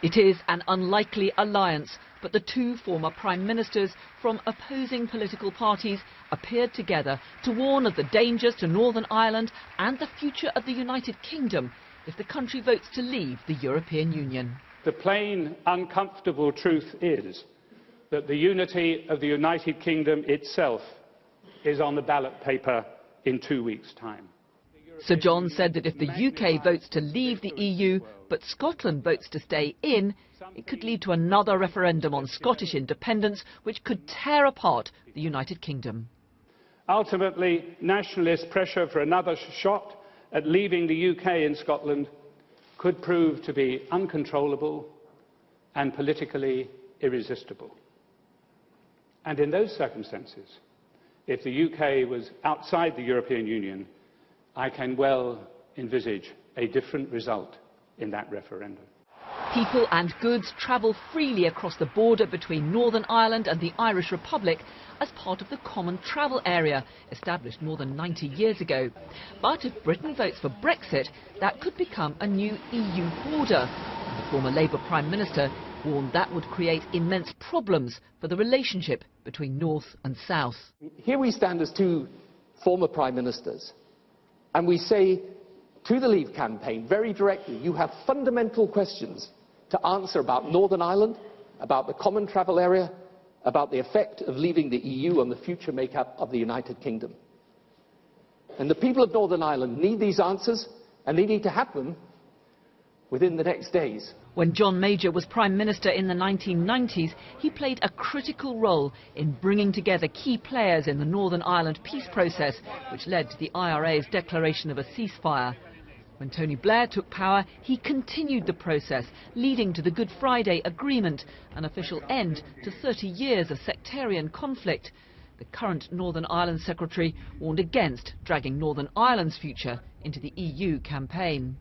It is an unlikely alliance, but the two former prime ministers from opposing political parties appeared together to warn of the dangers to Northern Ireland and the future of the United Kingdom if the country votes to leave the European Union. The plain, uncomfortable truth is that the unity of the United Kingdom itself is on the ballot paper in 2 weeks' time. Sir John said that if the UK votes to leave the EU, but Scotland votes to stay in, it could lead to another referendum on Scottish independence, which could tear apart the United Kingdom. Ultimately, nationalist pressure for another shot at leaving the UK and Scotland could prove to be uncontrollable and politically irresistible. And in those circumstances, if the UK was outside the European Union, I can well envisage a different result in that referendum. People and goods travel freely across the border between Northern Ireland and the Irish Republic as part of the Common Travel Area, established more than 90 years ago. But if Britain votes for Brexit, that could become a new EU border. And the former Labour Prime Minister warned that would create immense problems for the relationship between North and South. Here we stand as two former Prime Ministers, and we say to the Leave campaign very directly, you have fundamental questions to answer about Northern Ireland, about the Common Travel Area, about the effect of leaving the EU on the future make-up of the United Kingdom. And the people of Northern Ireland need these answers, and they need to have them within the next days. When John Major was Prime Minister in the 1990s, he played a critical role in bringing together key players in the Northern Ireland peace process, which led to the IRA's declaration of a ceasefire. When Tony Blair took power, he continued the process, leading to the Good Friday Agreement, an official end to 30 years of sectarian conflict. The current Northern Ireland Secretary warned against dragging Northern Ireland's future into the EU campaign.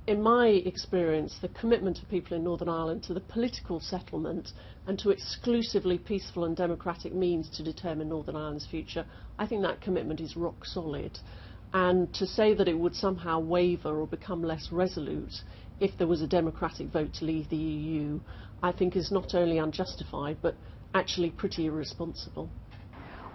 In my experience, the commitment of people in Northern Ireland to the political settlement and to exclusively peaceful and democratic means to determine Northern Ireland's future, I think that commitment is rock solid. And to say that it would somehow waver or become less resolute if there was a democratic vote to leave the EU, I think is not only unjustified but actually pretty irresponsible.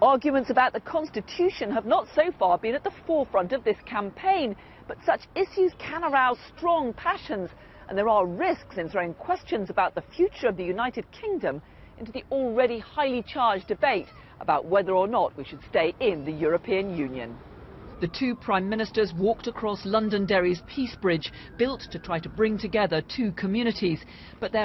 Arguments about the Constitution have not so far been at the forefront of this campaign, but such issues can arouse strong passions, and there are risks in throwing questions about the future of the United Kingdom into the already highly charged debate about whether or not we should stay in the European Union. The two Prime Ministers walked across Londonderry's Peace Bridge, built to try to bring together two communities, but their